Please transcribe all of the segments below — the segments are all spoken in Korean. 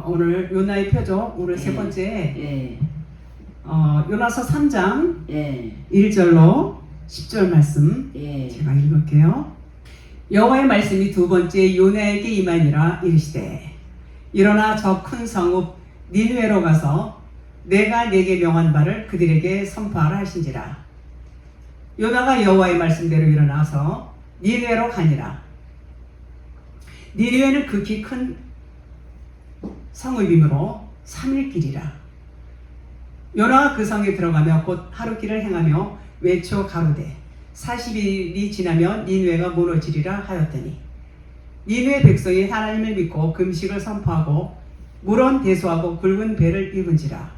오늘 요나의 표죠. 오늘 세 번째 요나서 3장 1절로 10절 말씀 제가 읽을게요. 여호와의 말씀이 두 번째 요나에게 임하니라. 이르시되 일어나 저 큰 성읍 니느웨로 가서 내가 네게 명한 바를 그들에게 선포하라 하신지라. 요나가 여호와의 말씀대로 일어나서 니느웨로 가니라. 니느웨는 극히 큰 성읍이므로 3일 길이라. 요나가 그 성에 들어가며 곧 하루길을 행하며 외쳐 가로되 40일이 지나면 니느웨가 무너지리라 하였더니 니느웨 백성이 하나님을 믿고 금식을 선포하고 물은 대소하고 굵은 배를 입은지라.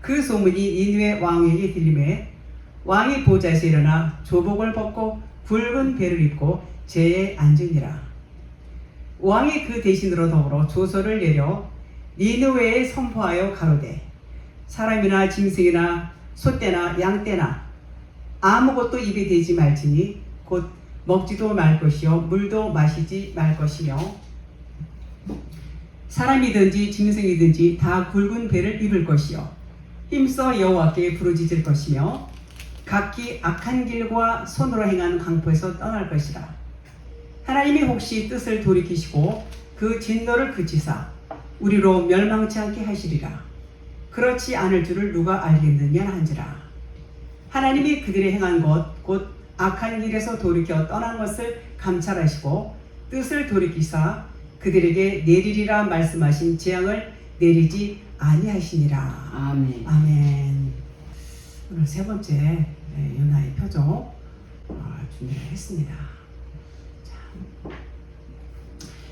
그 소문이 니느웨 왕에게 들리매 왕이 보좌에서 일어나 조복을 벗고 굵은 배를 입고 제에 앉으니라. 왕이 그 대신으로 더불어 조서를 내려 니느웨에 선포하여 가로되 사람이나 짐승이나 소떼나 양떼나 아무것도 입에 대지 말지니 곧 먹지도 말 것이요 물도 마시지 말 것이며 사람이든지 짐승이든지 다 굵은 배를 입을 것이요 힘써 여호와께 부르짖을 것이며 각기 악한 길과 손으로 행한 강포에서 떠날 것이라. 하나님이 혹시 뜻을 돌이키시고 그 진노를 그치사 우리로 멸망치 않게 하시리라. 그렇지 않을 줄을 누가 알겠느냐 한지라. 하나님이 그들이 행한 것 곧 악한 길에서 돌이켜 떠난 것을 감찰하시고 뜻을 돌이키사 그들에게 내리리라 말씀하신 재앙을 내리지 아니하시니라. 아멘. 아멘. 오늘 세 번째 요나의 표죠. 준비를 했습니다.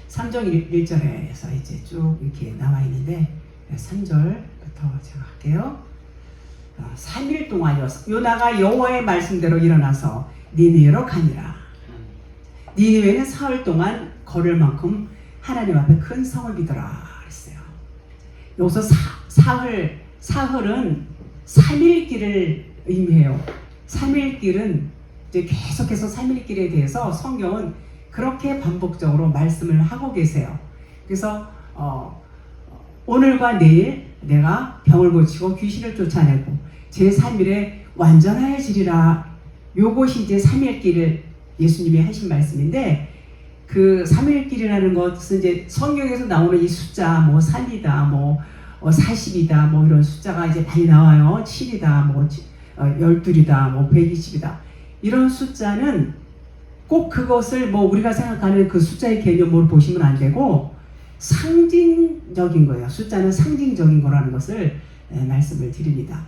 3장 1절에서 이제 쭉 이렇게 나와 있는데 3절부터 제가 할게요. 3일 동안이요 요나가 여호와의 말씀대로 일어나서 니느웨로 가니라. 니느웨는 사흘 동안 걸을 만큼 하나님 앞에 큰 성읍이더라 그랬어요. 여기서 사흘은 3일 길을 의미해요. 3일 길은 이제 계속해서 3일 길에 대해서 성경은 그렇게 반복적으로 말씀을 하고 계세요. 그래서 오늘과 내일 내가 병을 고치고 귀신을 쫓아내고 제3일에 완전하여지리라. 요것이 이제 3일길을 예수님이 하신 말씀인데 그 3일길이라는 것은 이제 성경에서 나오는 이 숫자 뭐 3이다 뭐 40이다 뭐 이런 숫자가 이제 많이 나와요. 7이다 뭐 12이다 뭐 120이다 이런 숫자는 꼭 그것을 뭐 우리가 생각하는 그 숫자의 개념으로 보시면 안 되고 상징적인 거예요. 숫자는 상징적인 거라는 것을 말씀을 드립니다.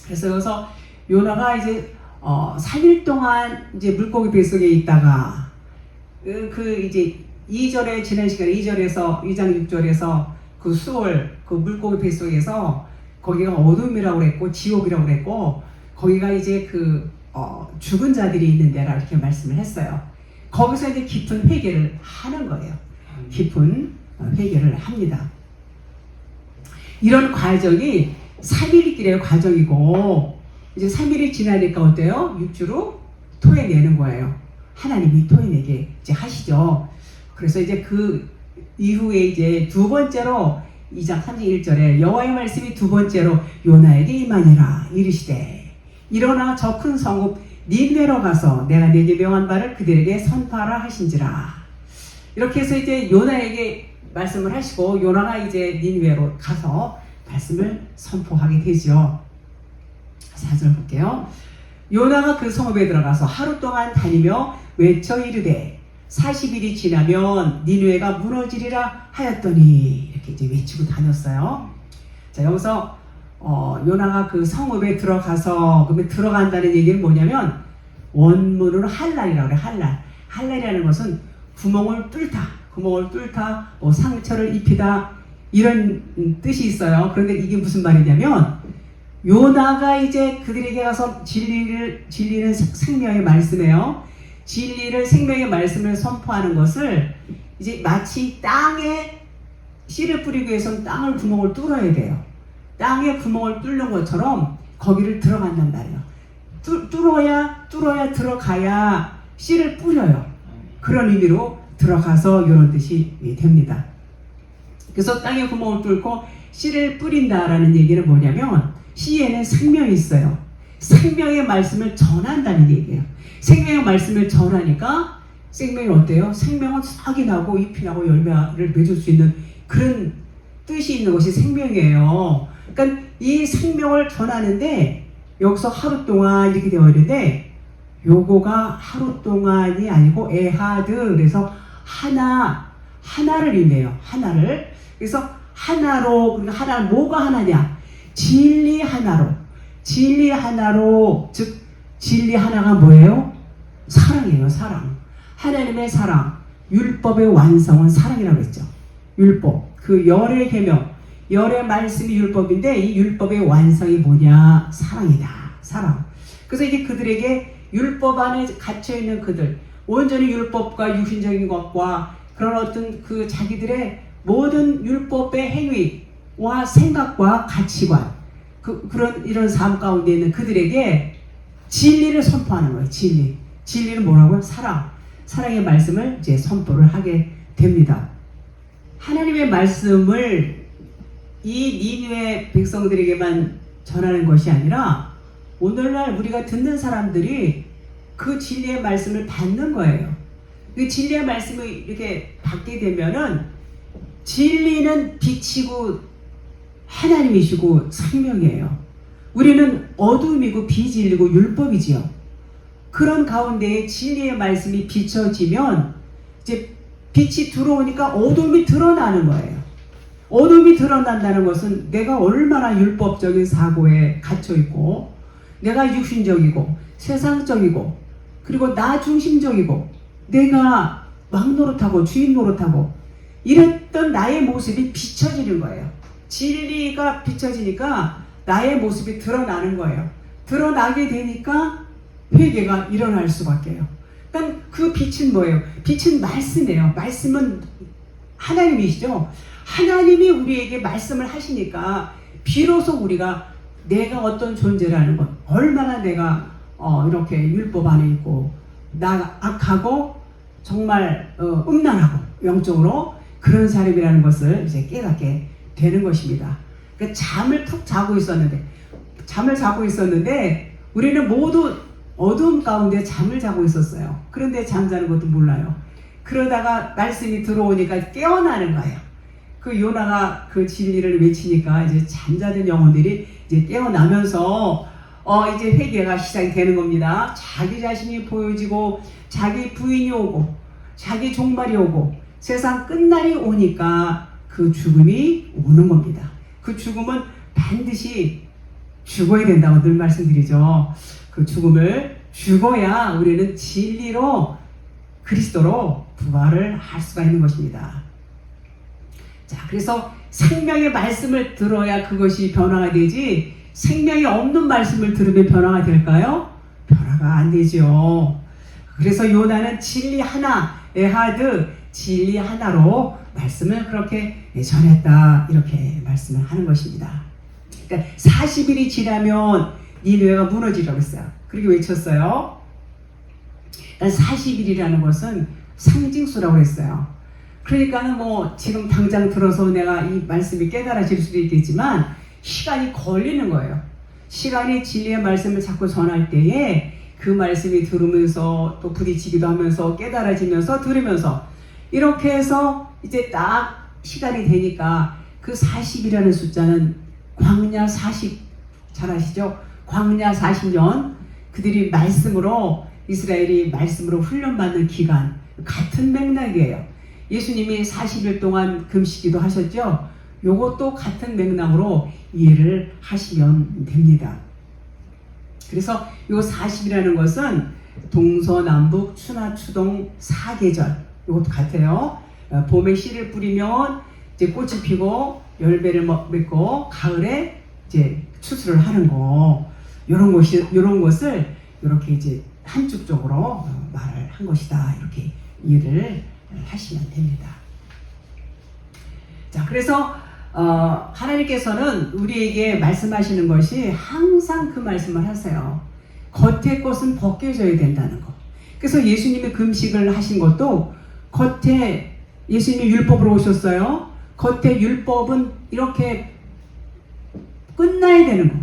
그래서 여기서 요나가 이제 3일 동안 이제 물고기 뱃속에 있다가 그 이제 2절에 지난 시간에 2절에서 2장 6절에서 그 수월 그 물고기 뱃속에서 거기가 어둠이라고 그랬고 지옥이라고 그랬고 거기가 이제 그 죽은 자들이 있는 데라 이렇게 말씀을 했어요. 거기서 이제 깊은 회개를 하는 거예요. 깊은 회개를 합니다. 이런 과정이 3일길의 과정이고 이제 3일이 지나니까 어때요? 6주로 토해내는 거예요. 하나님이 토해내게 이제 하시죠. 그래서 이제 그 이후에 이제 두 번째로 2장 3절 1절에 여호와의 말씀이 두 번째로 요나에게 임하니라. 이르시되 일어나 저 큰 성읍 니느웨로 가서 내가 네게 명한 바를 그들에게 선포하라 하신지라. 이렇게 해서 이제 요나에게 말씀을 하시고 요나가 이제 니느웨로 가서 말씀을 선포하게 되죠. 4절 볼게요. 요나가 그 성읍에 들어가서 하루 동안 다니며 외쳐 이르되 40일이 지나면 니느웨가 무너지리라 하였더니 이렇게 이제 외치고 다녔어요. 자, 여기서 요나가 그 성읍에 들어가서 그러면 들어간다는 얘기는 뭐냐면 원문으로 할랄이라고 그래요. 할랄이라는 것은 구멍을 뚫다 뭐 상처를 입히다 이런 뜻이 있어요. 그런데 이게 무슨 말이냐면 요나가 이제 그들에게 가서 진리는 생명의 말씀이에요. 진리를 생명의 말씀을 선포하는 것을 이제 마치 땅에 씨를 뿌리기 위해서는 땅을 구멍을 뚫어야 돼요. 땅에 구멍을 뚫는 것처럼 거기를 들어간단 말이에요. 뚫어야 들어가야 씨를 뿌려요. 그런 의미로 들어가서 이런 뜻이 됩니다. 그래서 땅에 구멍을 뚫고 씨를 뿌린다라는 얘기는 뭐냐면 씨에는 생명이 있어요. 생명의 말씀을 전한다는 얘기예요. 생명의 말씀을 전하니까 생명이 어때요? 생명은 싹이 나고 잎이 나고 열매를 맺을 수 있는 그런 뜻이 있는 것이 생명이에요. 그러니까 이 생명을 전하는데 여기서 하루 동안 이렇게 되어 있는데 요거가 하루 동안이 아니고 에하드, 그래서 하나를 의미해요. 하나를. 그래서 하나로, 그러니까 하나는 뭐가 하나냐? 진리 하나로. 진리 하나로, 즉 진리 하나가 뭐예요? 사랑이에요. 사랑. 하나님의 사랑. 율법의 완성은 사랑이라고 했죠. 율법. 그 열의 계명, 열의 말씀이 율법인데 이 율법의 완성이 뭐냐? 사랑이다. 사랑. 그래서 이게 그들에게 율법 안에 갇혀있는 그들, 온전히 율법과 육신적인 것과 그런 어떤 그 자기들의 모든 율법의 행위와 생각과 가치관, 그런 이런 삶 가운데 있는 그들에게 진리를 선포하는 거예요. 진리. 진리는 뭐라고요? 사랑. 사랑의 말씀을 이제 선포를 하게 됩니다. 하나님의 말씀을 이 니느웨 백성들에게만 전하는 것이 아니라 오늘날 우리가 듣는 사람들이 그 진리의 말씀을 받는 거예요. 그 진리의 말씀을 이렇게 받게 되면은 진리는 빛이고 하나님이시고 생명이에요. 우리는 어둠이고 비진리고 율법이지요. 그런 가운데에 진리의 말씀이 비춰지면 이제 빛이 들어오니까 어둠이 드러나는 거예요. 어둠이 드러난다는 것은 내가 얼마나 율법적인 사고에 갇혀있고 내가 육신적이고 세상적이고 그리고 나 중심적이고 내가 왕노릇하고 주인 노릇하고 이랬던 나의 모습이 비춰지는 거예요. 진리가 비춰지니까 나의 모습이 드러나는 거예요. 드러나게 되니까 회개가 일어날 수밖에요. 그러니까 그 빛은 뭐예요? 빛은 말씀이에요. 말씀은 하나님이시죠. 하나님이 우리에게 말씀을 하시니까 비로소 우리가 내가 어떤 존재라는 것, 얼마나 내가 이렇게 율법 안에 있고 나 악하고 정말 음란하고 영적으로 그런 사람이라는 것을 이제 깨닫게 되는 것입니다. 그러니까 잠을 푹 자고 있었는데 우리는 모두 어두움 가운데 잠을 자고 있었어요. 그런데 잠자는 것도 몰라요. 그러다가 말씀이 들어오니까 깨어나는 거예요. 그 요나가 그 진리를 외치니까 이제 잠자던 영혼들이 이제 깨어나면서 이제 회개가 시작이 되는 겁니다. 자기 자신이 보여지고 자기 부인이 오고 자기 종말이 오고 세상 끝날이 오니까 그 죽음이 오는 겁니다. 그 죽음은 반드시 죽어야 된다고 늘 말씀드리죠. 그 죽음을 죽어야 우리는 진리로 그리스도로 부활을 할 수가 있는 것입니다. 자, 그래서 생명의 말씀을 들어야 그것이 변화가 되지 생명이 없는 말씀을 들으면 변화가 될까요? 변화가 안 되죠. 그래서 요나는 진리 하나, 에하드, 진리 하나로 말씀을 그렇게 전했다 이렇게 말씀을 하는 것입니다. 그러니까 40일이 지나면 니느웨가 무너지라고 했어요. 그렇게 외쳤어요. 40일이라는 것은 상징수라고 했어요. 그러니까는 뭐 지금 당장 들어서 내가 이 말씀이 깨달아질 수도 있겠지만 시간이 걸리는 거예요. 시간이 진리의 말씀을 자꾸 전할 때에 그 말씀이 들으면서 또 부딪히기도 하면서 깨달아지면서 들으면서 이렇게 해서 이제 딱 시간이 되니까 그 40이라는 숫자는 광야 40 잘 아시죠? 광야 40년 그들이 말씀으로 이스라엘이 말씀으로 훈련받는 기간 같은 맥락이에요. 예수님이 40일 동안 금식기도 하셨죠? 요것도 같은 맥락으로 이해를 하시면 됩니다. 그래서 요 40이라는 것은 동서남북 추나추동 4계절 요것도 같아요. 봄에 씨를 뿌리면 이제 꽃이 피고 열매를 맺고 가을에 이제 추수를 하는 거 요런 것을 이렇게 이제 한축적으로 말을 한 것이다 이렇게 이해를 하시면 됩니다. 자, 그래서 하나님께서는 우리에게 말씀하시는 것이 항상 그 말씀을 하세요. 겉의 것은 벗겨져야 된다는 것. 그래서 예수님이 금식을 하신 것도 겉에 예수님이 율법으로 오셨어요. 겉에 율법은 이렇게 끝나야 되는 거.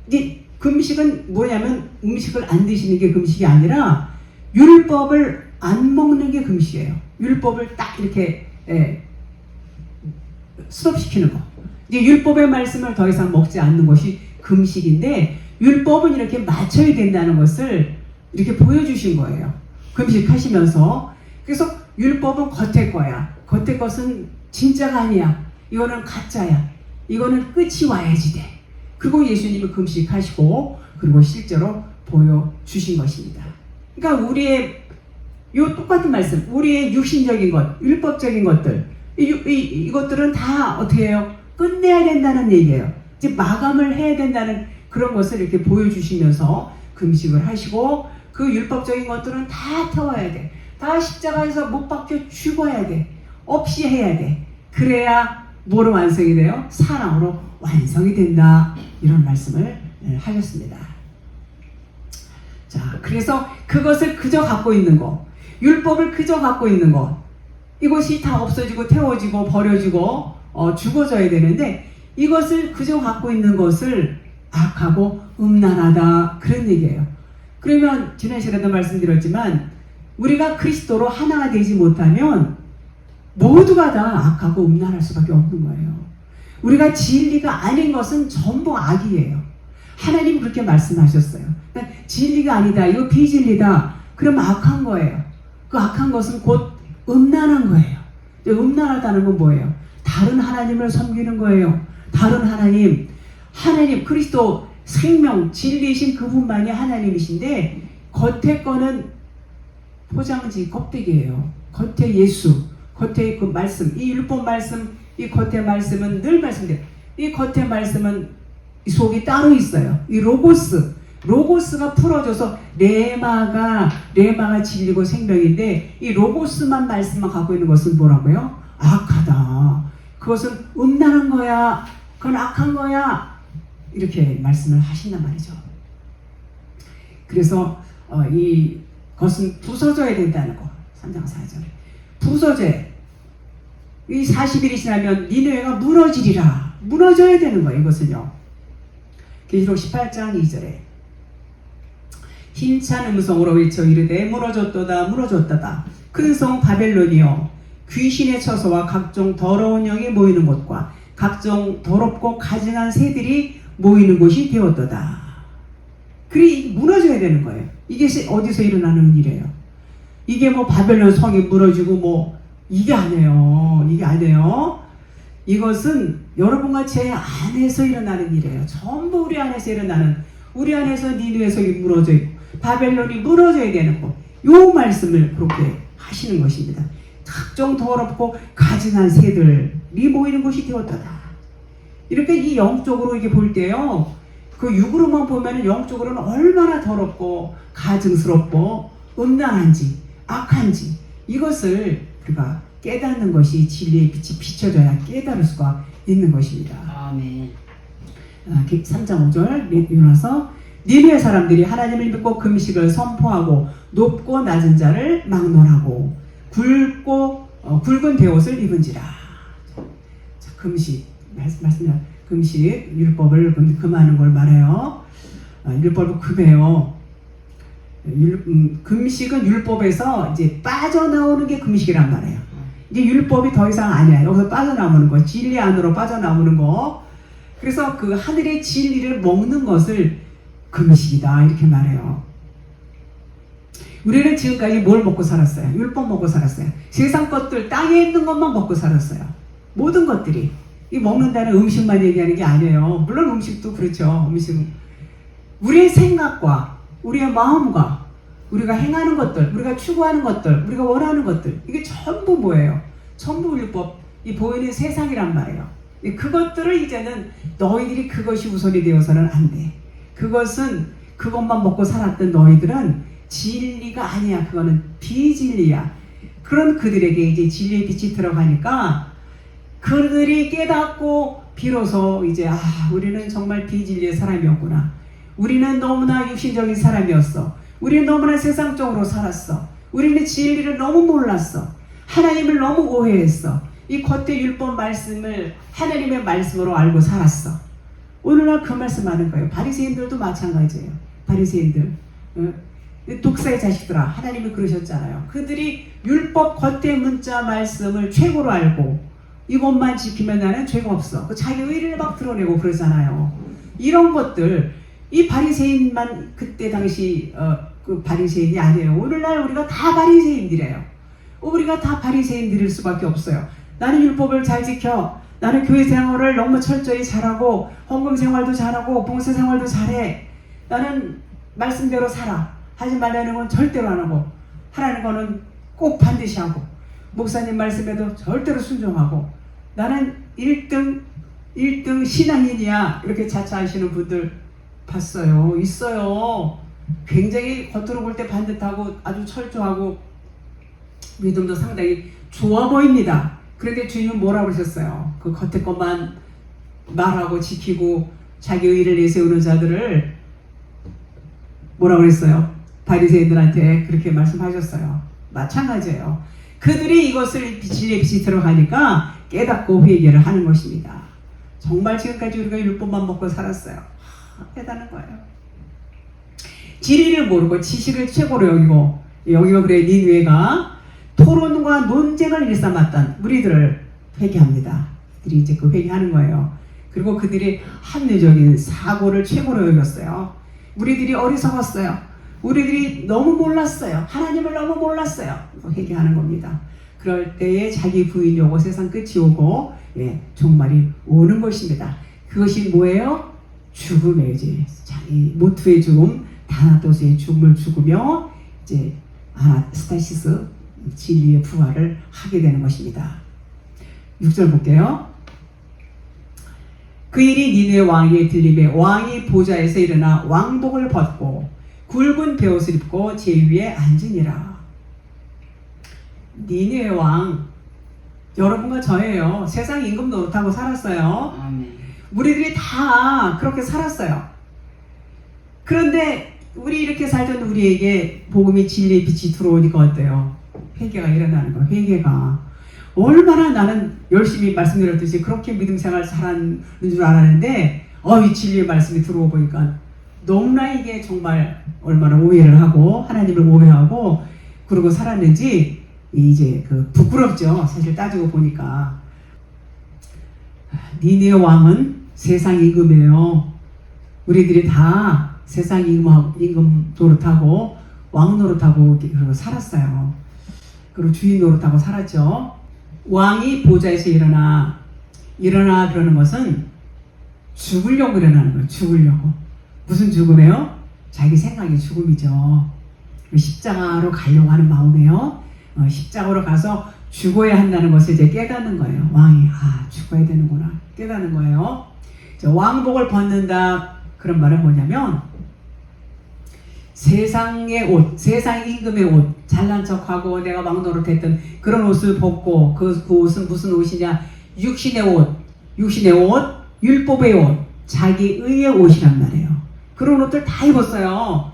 이제 금식은 뭐냐면 음식을 안 드시는 게 금식이 아니라 율법을 안 먹는 게 금식이에요. 율법을 딱 이렇게 스톱시키는 거. 이제 율법의 말씀을 더 이상 먹지 않는 것이 금식인데, 율법은 이렇게 맞춰야 된다는 것을 이렇게 보여주신 거예요. 금식하시면서. 그래서 율법은 겉의 거야. 겉의 것은 진짜가 아니야. 이거는 가짜야. 이거는 끝이 와야지 돼. 그리고 예수님은 금식하시고 그리고 실제로 보여주신 것입니다. 그러니까 우리의 요 똑같은 말씀, 우리의 육신적인 것, 율법적인 것들, 이것들은 다 어떻게 해요? 끝내야 된다는 얘기예요. 이제 마감을 해야 된다는 그런 것을 이렇게 보여주시면서 금식을 하시고, 그 율법적인 것들은 다 태워야 돼. 다 십자가에서 못 박혀 죽어야 돼. 없이 해야 돼. 그래야 뭐로 완성이 돼요? 사랑으로 완성이 된다. 이런 말씀을 하셨습니다. 자, 그래서 그것을 그저 갖고 있는 거, 율법을 그저 갖고 있는 것, 이것이 다 없어지고 태워지고 버려지고 죽어져야 되는데, 이것을 그저 갖고 있는 것을 악하고 음란하다, 그런 얘기예요. 그러면 지난 시간에도 말씀드렸지만 우리가 그리스도로 하나가 되지 못하면 모두가 다 악하고 음란할 수밖에 없는 거예요. 우리가 진리가 아닌 것은 전부 악이에요. 하나님 그렇게 말씀하셨어요. 그러니까 진리가 아니다, 이거 비진리다, 그러면 악한 거예요. 그 악한 것은 곧 음란한 거예요. 음란하다는 건 뭐예요? 다른 하나님을 섬기는 거예요. 다른 하나님, 그리스도 생명, 진리이신 그분만이 하나님이신데, 겉에 거는 포장지, 껍데기예요. 겉에 예수, 겉에 그 말씀, 이 율법 말씀, 이 겉에 말씀은 늘 말씀드려요. 이 겉에 말씀은 속이 따로 있어요. 이 로고스가 풀어져서 레마가 진리고 생명인데, 이 로고스만 말씀만 갖고 있는 것은 뭐라고요? 악하다. 그것은 음란한 거야. 그건 악한 거야. 이렇게 말씀을 하신단 말이죠. 그래서 이것은 부서져야 된다는 거. 3장 4절에 부서져야, 이 40일이 지나면 니느웨가 무너지리라. 무너져야 되는 거예요. 이것은요. 계시록 18장 2절에 힘찬 음성으로 외쳐 이르되 무너졌도다 무너졌도다. 큰 성 바벨론이여, 귀신의 처소와 각종 더러운 영이 모이는 곳과 각종 더럽고 가증한 새들이 모이는 곳이 되었도다. 그리 무너져야 되는 거예요. 이게 어디서 일어나는 일이에요? 이게 뭐 바벨론 성이 무너지고 뭐 이게 아니에요. 이게 아니에요. 이것은 여러분과 제 안에서 일어나는 일이에요. 전부 우리 안에서 일어나는, 우리 안에서 니느웨 성이 무너져 있고 바벨론이 무너져야 되는 거, 요 말씀을 그렇게 하시는 것입니다. 각종 더럽고 가증한 새들이 모이는 곳이 되었다다. 이렇게 이 영적으로 이게 볼 때요, 그 육으로만 보면은 영적으로는 얼마나 더럽고 가증스럽고 음란한지 악한지, 이것을 우리가 깨닫는 것이 진리의 빛이 비춰져야 깨달을 수가 있는 것입니다. 아멘. 3장 5절 이어서 니느웨 사람들이 하나님을 믿고 금식을 선포하고 높고 낮은 자를 막론하고 굵은 베옷을 입은지라. 자, 금식 말씀드려, 금식 율법을 금하는 걸 말해요. 율법을 금해요. 금식은 율법에서 이제 빠져나오는 게 금식이란 말이에요. 이제 율법이 더 이상 아니야. 여기서 빠져나오는 거, 진리 안으로 빠져나오는 거. 그래서 그 하늘의 진리를 먹는 것을 금식이다, 이렇게 말해요. 우리는 지금까지 뭘 먹고 살았어요? 율법 먹고 살았어요. 세상 것들, 땅에 있는 것만 먹고 살았어요. 모든 것들이. 이 먹는다는 음식만 얘기하는 게 아니에요. 물론 음식도 그렇죠. 음식은 우리의 생각과 우리의 마음과 우리가 행하는 것들, 우리가 추구하는 것들, 우리가 원하는 것들, 이게 전부 뭐예요? 전부 율법, 이 보이는 세상이란 말이에요. 그것들을 이제는 너희들이 그것이 우선이 되어서는 안 돼. 그것만 먹고 살았던 너희들은 진리가 아니야. 그거는 비진리야. 그런 그들에게 이제 진리의 빛이 들어가니까 그들이 깨닫고 비로소 이제 우리는 정말 비진리의 사람이었구나. 우리는 너무나 육신적인 사람이었어. 우리는 너무나 세상적으로 살았어. 우리는 진리를 너무 몰랐어. 하나님을 너무 오해했어. 이 겉에 율법 말씀을 하나님의 말씀으로 알고 살았어. 오늘날 그 말씀하는 거예요. 바리새인들도 마찬가지예요. 바리새인들, 독사의 자식들아, 하나님이 그러셨잖아요. 그들이 율법 겉에 문자 말씀을 최고로 알고 이것만 지키면 나는 죄가 없어. 자기 의를 막 드러내고 그러잖아요. 이런 것들, 이 바리새인만 그때 당시 그 바리새인이 아니에요. 오늘날 우리가 다 바리새인들이에요. 우리가 다 바리새인들일 수밖에 없어요. 나는 율법을 잘 지켜. 나는 교회 생활을 너무 철저히 잘하고 헌금 생활도 잘하고 봉사 생활도 잘해. 나는 말씀대로 살아. 하지 말라는 건 절대로 안 하고 하라는 거는 꼭 반드시 하고 목사님 말씀에도 절대로 순종하고 나는 1등 신앙인이야. 이렇게 자처하시는 분들 봤어요. 있어요. 굉장히 겉으로 볼 때 반듯하고 아주 철저하고 믿음도 상당히 좋아 보입니다. 그런데 주님은 뭐라고 그러셨어요? 그 겉에 것만 말하고 지키고 자기 의를 내세우는 자들을 뭐라고 그랬어요? 바리새인들한테 그렇게 말씀하셨어요. 마찬가지예요. 그들이 이것을 진리의 빛이 들어가니까 깨닫고 회개를 하는 것입니다. 정말 지금까지 우리가 율법만 먹고 살았어요. 깨닫는 거예요. 진리를 모르고 지식을 최고로 여기가 그래 니느웨가 토론과 논쟁을 일삼았던 무리들을 회개합니다. 그들이 이제 그 회개하는 거예요. 그리고 그들이 합리적인 사고를 최고로 여겼어요. 우리들이 어리석었어요. 우리들이 너무 몰랐어요. 하나님을 너무 몰랐어요. 회개하는 겁니다. 그럴 때에 자기 부인이 오고 세상 끝이 오고 종말이 오는 것입니다. 그것이 뭐예요? 죽음이에요. 이제 자기 모투의 죽음, 다나토스의 죽음을 죽으며 이제 아나스타시스 진리의 부활을 하게 되는 것입니다. 6절 볼게요. 그 일이 니느웨 왕에게 들림에 왕이 보좌에서 일어나 왕복을 벗고 굵은 베옷을 입고 제 위에 앉으니라. 니느웨 왕, 여러분과 저예요. 세상 임금 노릇하고 살았어요. 우리들이 다 그렇게 살았어요. 그런데 우리 이렇게 살던 우리에게 복음이 진리의 빛이 들어오니까 어때요? 회개가 일어나는 거예요. 회개가. 얼마나 나는 열심히 말씀드렸듯이 그렇게 믿음 생활 잘하는 줄 알았는데 이 진리의 말씀이 들어오 보니까 너무나 이게 정말 얼마나 오해를 하고 하나님을 오해하고 그러고 살았는지 이제 부끄럽죠. 사실 따지고 보니까. 니느웨 왕은 세상 임금이에요. 우리들이 다 세상 임금 노릇하고 왕 노릇하고 그러고 살았어요. 그리고 주인 노릇하고 살았죠. 왕이 보좌에서 일어나 그러는 것은 죽으려고 일어나는 거예요. 죽으려고. 무슨 죽음이에요? 자기 생각의 죽음이죠. 십자가로 가려고 하는 마음이에요. 십자가로 가서 죽어야 한다는 것을 이제 깨닫는 거예요. 왕이 죽어야 되는구나 깨닫는 거예요. 왕복을 벗는다 그런 말은 뭐냐면 세상의 옷, 세상 임금의 옷, 잘난 척하고 내가 왕 노릇했던 그런 옷을 벗고 그 옷은 무슨 옷이냐? 육신의 옷, 율법의 옷, 자기 의의 옷이란 말이에요. 그런 옷들 다 입었어요.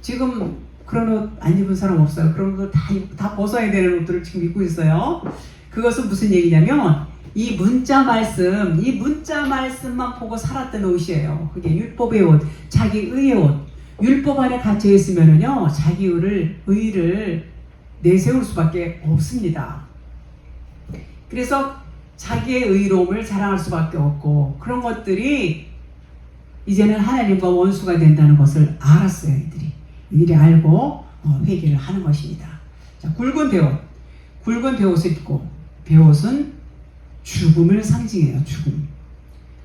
지금 그런 옷 안 입은 사람 없어요. 그런 옷 다 벗어야 되는 옷들을 지금 입고 있어요. 그것은 무슨 얘기냐면 이 문자 말씀만 보고 살았던 옷이에요. 그게 율법의 옷, 자기 의의 옷. 율법 안에 갇혀 있으면은요, 자기 의를 내세울 수밖에 없습니다. 그래서 자기의 의로움을 자랑할 수밖에 없고, 그런 것들이 이제는 하나님과 원수가 된다는 것을 알았어요, 이들이. 이들이 알고 회개를 하는 것입니다. 자, 굵은 베옷을 입고, 베옷은 죽음을 상징해요, 죽음.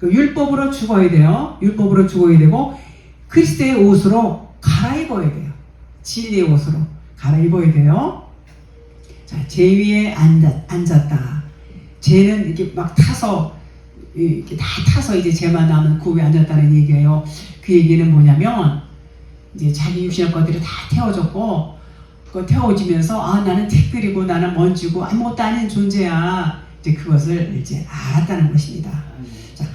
율법으로 죽어야 돼요. 율법으로 죽어야 되고, 그리스도의 옷으로 갈아입어야 돼요. 진리의 옷으로 갈아입어야 돼요. 자, 제 위에 앉았다. 쟤는 이렇게 막 타서, 이렇게 다 타서 이제 쟤만 남은 그 위에 앉았다는 얘기예요. 그 얘기는 뭐냐면, 이제 자기 육신의 것들이 다 태워졌고, 그거 태워지면서, 나는 티끌이고, 나는 먼지고, 아무것도 아닌 존재야. 이제 그것을 이제 알았다는 것입니다. 자,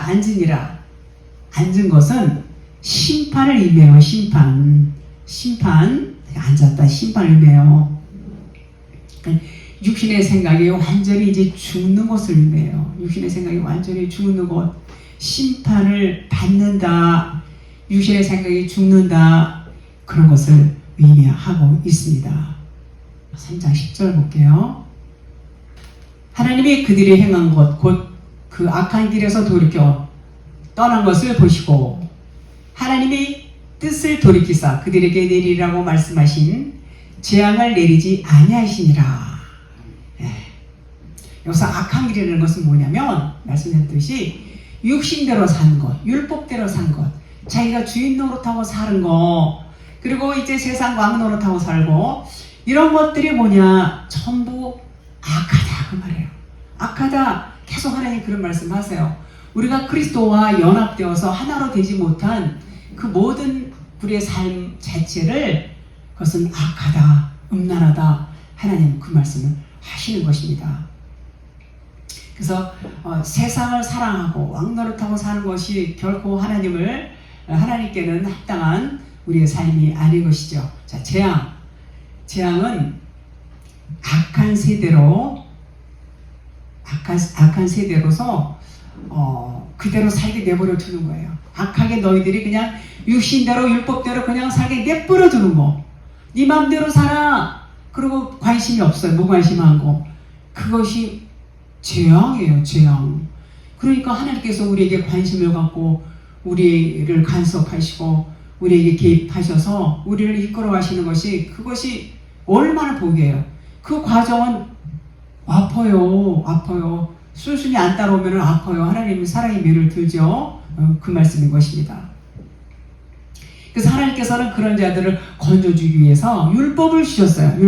앉으니라. 앉은 것은 심판을 의미해요. 심판. 앉았다. 심판을 의미해요. 육신의 생각이 완전히 이제 죽는 것을 의미해요. 육신의 생각이 완전히 죽는 것, 심판을 받는다, 육신의 생각이 죽는다, 그런 것을 의미하고 있습니다. 3장 10절 볼게요. 하나님이 그들이 행한 것, 곧 그 악한 길에서 돌이켜 떠난 것을 보시고 하나님이 뜻을 돌이키사 그들에게 내리라고 말씀하신 재앙을 내리지 아니하시니라. 여기서 악한 길이라는 것은 뭐냐면 말씀드렸듯이 육신대로 산 것, 율법대로 산 것, 자기가 주인 노릇하고 사는 것, 그리고 이제 세상 왕 노릇하고 살고, 이런 것들이 뭐냐, 전부 악하다 그 말이에요. 악하다. 계속 하나님 그런 말씀하세요. 우리가 그리스도와 연합되어서 하나로 되지 못한 그 모든 우리의 삶 자체를, 그것은 악하다, 음란하다, 하나님 그 말씀을 하시는 것입니다. 그래서 세상을 사랑하고 왕노릇하고 사는 것이 결코 하나님께는 합당한 우리의 삶이 아닌 것이죠. 자, 재앙은 악한 세대로서 그대로 살게 내버려 두는 거예요. 악하게 너희들이 그냥 육신대로 율법대로 그냥 살게 내버려 두는 거. 네 맘대로 살아. 그리고 관심이 없어요. 무관심한 거. 그것이 재앙이에요. 재앙. 그러니까 하나님께서 우리에게 관심을 갖고 우리를 간섭하시고 우리에게 개입하셔서 우리를 이끌어 가시는 것이, 그것이 얼마나 복이에요. 그 과정은 아파요. 순순히 안 따라오면 아파요. 하나님은 사랑의 매를 들죠. 그 말씀인 것입니다. 그래서 하나님께서는 그런 자들을 건져주기 위해서 율법을 주셨어요.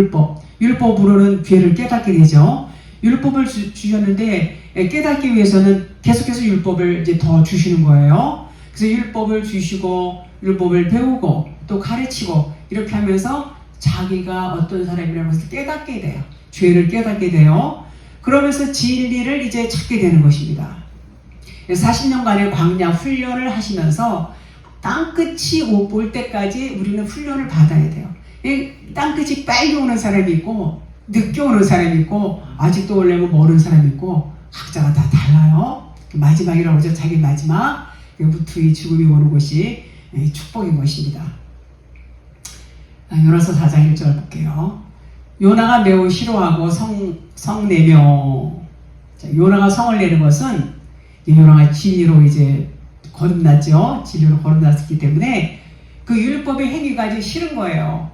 율법으로는 죄를 깨닫게 되죠. 율법을 주셨는데 깨닫기 위해서는 계속해서 율법을 이제 더 주시는 거예요. 그래서 율법을 주시고 율법을 배우고 또 가르치고 이렇게 하면서 자기가 어떤 사람이라는 것을 깨닫게 돼요. 죄를 깨닫게 돼요. 그러면서 진리를 이제 찾게 되는 것입니다. 40년간의 광야 훈련을 하시면서 땅끝이 올 때까지 우리는 훈련을 받아야 돼요. 땅끝이 빨리 오는 사람이 있고 늦게 오는 사람이 있고 아직도 오려면 멀은 사람이 있고 각자가 다 달라요. 마지막이라고 하죠. 자기 마지막 무투의 죽음이 오는 것이 축복인 것입니다. 요나서 4장 1절 볼게요. 요나가 매우 싫어하고 성 내며, 요나가 성을 내는 것은 요나가 진리로 이제 거듭났죠. 진리로 거듭났기 때문에 그 율법의 행위가 아주 싫은 거예요.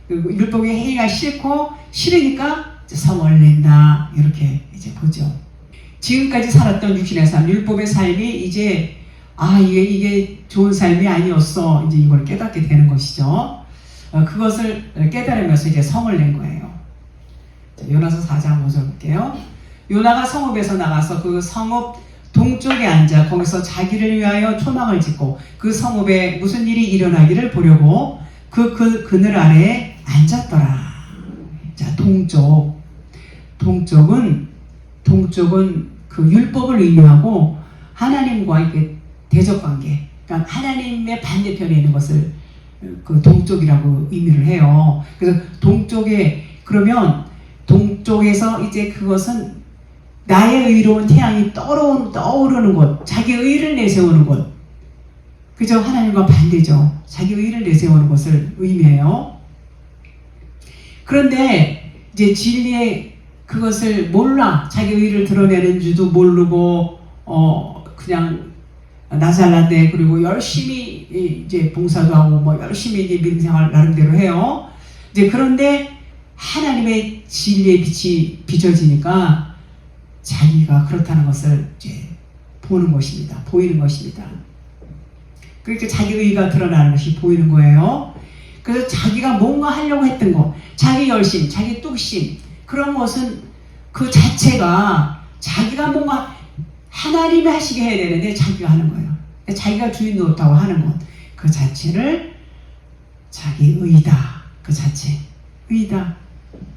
율법의 행위가 싫으니까 성을 낸다, 이렇게 이제 보죠. 지금까지 살았던 육신의 삶, 율법의 삶이 이제 이게 좋은 삶이 아니었어, 이제 이걸 깨닫게 되는 것이죠. 그것을 깨달으면서 이제 성을 낸 거예요. 자, 요나서 4장 5절 볼게요. 요나가 성읍에서 나가서 그 성읍 동쪽에 앉아 거기서 자기를 위하여 초막을 짓고 그 성읍에 무슨 일이 일어나기를 보려고 그 그늘 아래에 앉았더라. 자, 동쪽은 그 율법을 의미하고 하나님과 이게 대적관계, 그러니까 하나님의 반대편에 있는 것을 그 동쪽이라고 의미를 해요. 그래서 그러면 동쪽에서 이제 그것은 나의 의로운 태양이 떠오르는 곳, 자기 의를 내세우는 곳. 그죠? 하나님과 반대죠. 자기 의를 내세우는 것을 의미해요. 그런데 이제 진리의 그것을 몰라. 자기 의를 드러내는 줄도 모르고 그냥 나 잘났네. 그리고 열심히 이제 봉사도 하고 열심히 이제 믿음 생활 나름대로 해요. 이제 그런데 하나님의 진리의 빛이 비춰지니까 자기가 그렇다는 것을 이제 보이는 것입니다. 그러니까 자기 의가 드러나는 것이 보이는 거예요. 그래서 자기가 뭔가 하려고 했던 거, 자기 열심, 자기 뚝심, 그런 것은 그 자체가 자기가 뭔가 하나님이 하시게 해야 되는데 자기가 하는 거예요. 자기가 주인 노릇하고 하는 것, 그 자체를 자기 의다. 그 자체 의다.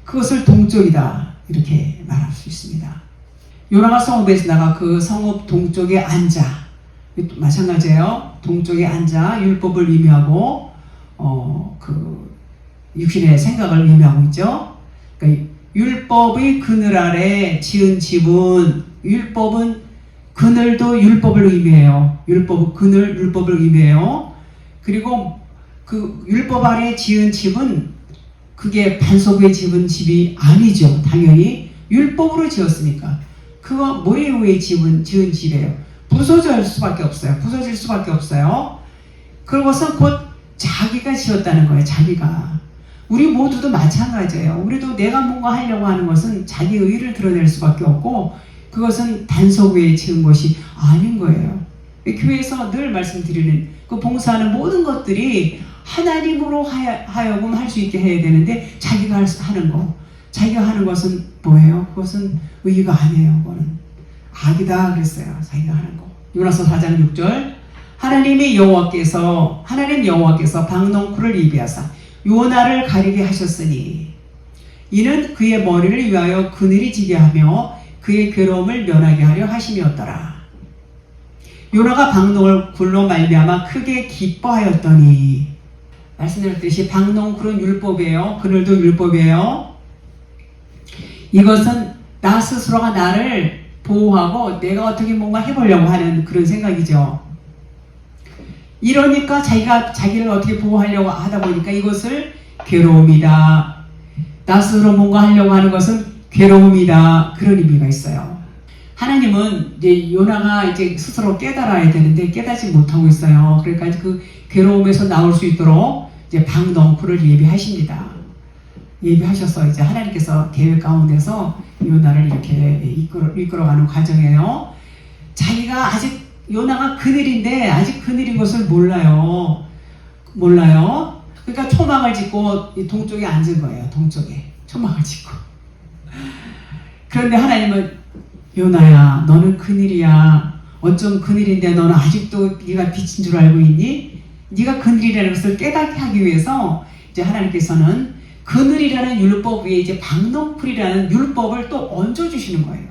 그것을 동쪽이다, 이렇게 말할 수 있습니다. 요나가 성읍에서 나가 그 성읍 동쪽에 앉아, 마찬가지예요. 동쪽에 앉아 율법을 의미하고 그 육신의 생각을 의미하고 있죠. 그러니까 율법의 그늘 아래 지은 집은, 율법은 그늘도 율법을 의미해요. 율법 그늘 율법을 의미해요. 그리고 그 율법 아래 지은 집은 그게 반석 위에 지은 집이 아니죠. 당연히 율법으로 지었으니까. 그거 모래 위에 지은 집이에요. 부서질 수밖에 없어요. 부서질 수밖에 없어요. 그것은 곧 자기가 지었다는 거예요. 자기가. 우리 모두도 마찬가지예요. 우리도 내가 뭔가 하려고 하는 것은 자기 의를 드러낼 수밖에 없고, 그것은 단석 위에 지은 것이 아닌 거예요. 교회에서 늘 말씀드리는 그 봉사하는 모든 것들이 하나님으로 하여금 할 수 있게 해야 되는데, 자기가 하는 거, 자기가 하는 것은 뭐예요? 그것은 의가 아니에요. 그거는 악이다 그랬어요. 자기가 하는 거. 요나서 4장 6절. 하나님 여호와께서 박농쿨을 예비하사 요나를 가리게 하셨으니 이는 그의 머리를 위하여 그늘이 지게 하며 그의 괴로움을 면하게 하려 하심이었더라. 요나가 박농쿨로 말미암아 크게 기뻐하였더니, 말씀드렸듯이 박농쿨은 율법이에요. 그늘도 율법이에요. 이것은 나 스스로가 나를 보호하고 내가 어떻게 뭔가 해보려고 하는 그런 생각이죠. 이러니까 자기를 어떻게 보호하려고 하다 보니까 이것을 괴로움이다. 나 스스로 뭔가 하려고 하는 것은 괴로움이다. 그런 의미가 있어요. 하나님은 이제 요나가 이제 스스로 깨달아야 되는데 깨닫지 못하고 있어요. 그러니까 그 괴로움에서 나올 수 있도록 이제 박농쿨을 예비하십니다. 예비하셔서 이제 하나님께서 계획 가운데서 요나를 이렇게 이끌어가는 과정이에요. 자기가 아직 요나가 그늘인데 아직 그늘인 것을 몰라요. 그러니까 초막을 짓고 동쪽에 앉은 거예요. 동쪽에 초막을 짓고. 그런데 하나님은 요나야, 너는 그늘이야. 어쩜 그늘인데 너는 아직도 네가 빛인 줄 알고 있니? 네가 그늘이라는 것을 깨닫게 하기 위해서 이제 하나님께서는 그늘이라는 율법 위에 이제 박농쿨이라는 율법을 또 얹어주시는 거예요.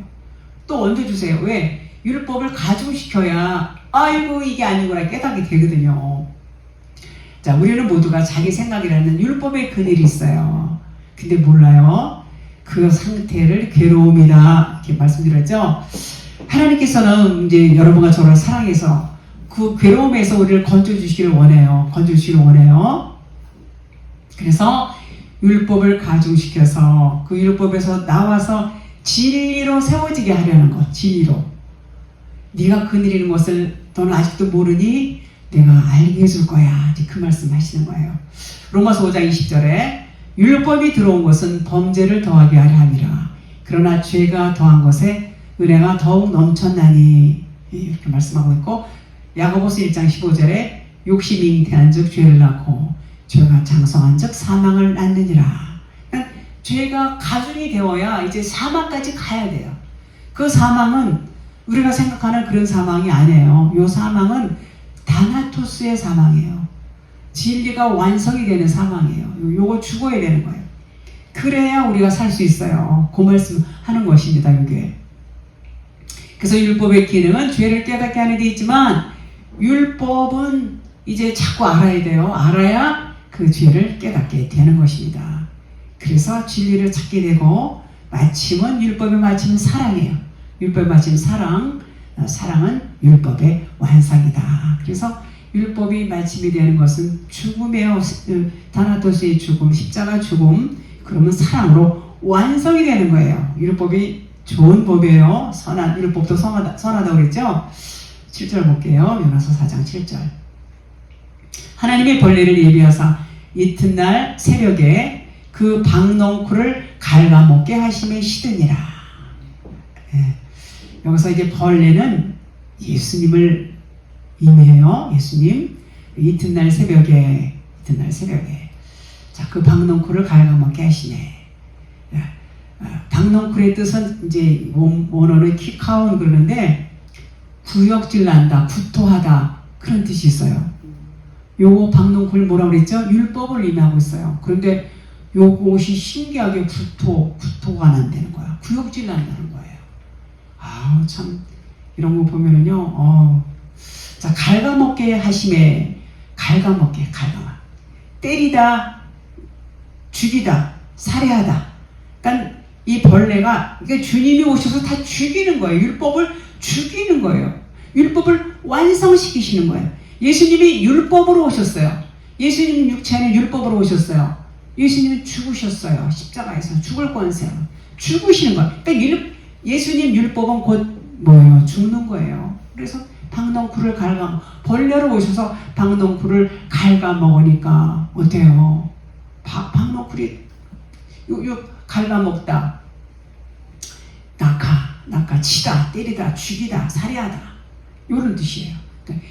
또 얹어주세요. 왜? 율법을 가중시켜야 아이고 이게 아니구나 깨닫게 되거든요. 자, 우리는 모두가 자기 생각이라는 율법의 그늘이 있어요. 근데 몰라요. 그 상태를 괴로움이다 이렇게 말씀드렸죠. 하나님께서는 이제 여러분과 저를 사랑해서 그 괴로움에서 우리를 건져주시기를 원해요. 그래서 율법을 가중시켜서 그 율법에서 나와서 진리로 세워지게 하려는 것. 진리로. 네가 그늘이는 것을 너는 아직도 모르니 내가 알게 해줄 거야. 이제 그 말씀 하시는 거예요. 로마서 5장 20절에 율법이 들어온 것은 범죄를 더하게 하려 함이라. 그러나 죄가 더한 것에 은혜가 더욱 넘쳤나니. 이렇게 말씀하고 있고, 야고보서 1장 15절에 욕심이 잉태한 즉 죄를 낳고 죄가 장성한 즉 사망을 낳느니라. 그러니까 죄가 가중이 되어야 이제 사망까지 가야 돼요. 그 사망은 우리가 생각하는 그런 사망이 아니에요. 이 사망은 다나토스의 사망이에요. 진리가 완성이 되는 사망이에요. 요거 죽어야 되는 거예요. 그래야 우리가 살 수 있어요. 그 말씀 하는 것입니다. 이게. 그래서 율법의 기능은 죄를 깨닫게 하는 데 있지만, 율법은 이제 자꾸 알아야 돼요. 알아야 그 죄를 깨닫게 되는 것입니다. 그래서 진리를 찾게 되고, 마침은 율법의 마침은 사랑이에요. 율법의 마침 사랑은 율법의 완성이다. 그래서 율법이 마침이 되는 것은 죽음이에요. 다나토스의 죽음, 십자가 죽음. 그러면 사랑으로 완성이 되는 거예요. 율법이 좋은 법이에요. 율법도 선하다고 그랬죠. 7절 볼게요. 요나서 4장 7절. 하나님의 벌레를 예비하사 이튿날 새벽에 그 박농쿨을 갉아먹게 하심에 시드니라. 여기서 이제 벌레는 예수님을 의미해요. 예수님. 이튿날 새벽에. 자, 그 박농쿨을 갉아먹게 하시네. 박농쿨의 뜻은 이제 원어는 키카운 그러는데, 구역질 난다, 구토하다, 그런 뜻이 있어요. 요거 박농쿨 뭐라고 그랬죠? 율법을 의미하고 있어요. 그런데 요것이 신기하게 구토가 난다는 거야. 구역질 난다는 거예요. 아우, 참, 이런 거 보면은요, 자, 갉아먹게 하심에, 갉아먹게. 때리다, 죽이다, 살해하다. 그러니까 이 벌레가 그러니까 주님이 오셔서 다 죽이는 거예요. 율법을 죽이는 거예요. 율법을 완성시키시는 거예요. 예수님이 율법으로 오셨어요. 예수님 육체 안에 율법으로 오셨어요. 예수님은 죽으셨어요. 십자가에서 죽을 권세로 죽으시는 거예요. 그러니까 예수님 율법은 곧 뭐예요? 죽는 거예요. 그래서 박농쿨을 벌레로 오셔서 박농쿨을 갉아먹으니까 어때요? 박농쿨이 요 갉아먹다 낙하 치다 때리다 죽이다 살해하다 요런 뜻이에요. 그러니까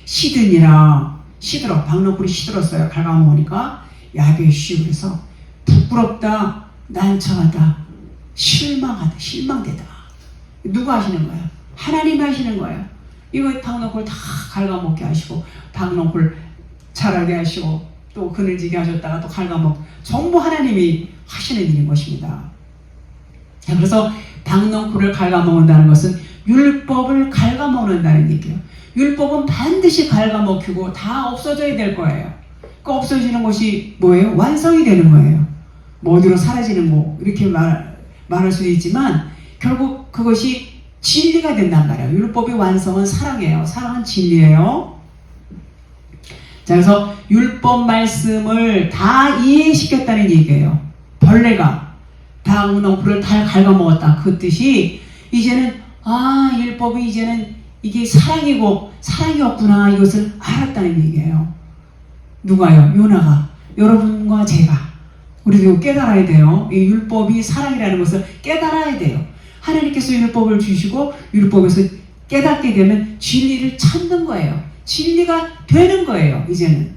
시들어 박농쿨이 시들었어요. 갉아먹으니까 야베시 그래서 부끄럽다 난처하다 실망되다. 누가 하시는 거예요? 하나님이 하시는 거예요. 이거 박농쿨 다 갉아먹게 하시고 박농쿨 자라게 하시고 또 그늘지게 하셨다가 또 전부 하나님이 하시는 일인 것입니다. 그래서 박농쿨을 갉아먹는다는 것은 율법을 갉아먹는다는 얘기예요. 율법은 반드시 갉아먹히고 다 없어져야 될 거예요. 그 없어지는 것이 뭐예요? 완성이 되는 거예요. 뭐 어디로 사라지는 거 이렇게 말할 수도 있지만 결국 그것이 진리가 된단 말이에요. 율법의 완성은 사랑이에요. 사랑은 진리예요. 자, 그래서 율법 말씀을 다 이해시켰다는 얘기예요. 벌레가 박농쿨을 다 갉아먹었다. 그 뜻이 이제는 율법이 이제는 이게 사랑이었구나 이것을 알았다는 얘기예요. 누가요? 요나가 여러분과 제가 우리도 깨달아야 돼요. 이 율법이 사랑이라는 것을 깨달아야 돼요. 하나님께서 율법을 주시고 율법에서 깨닫게 되면 진리를 찾는 거예요. 진리가 되는 거예요. 이제는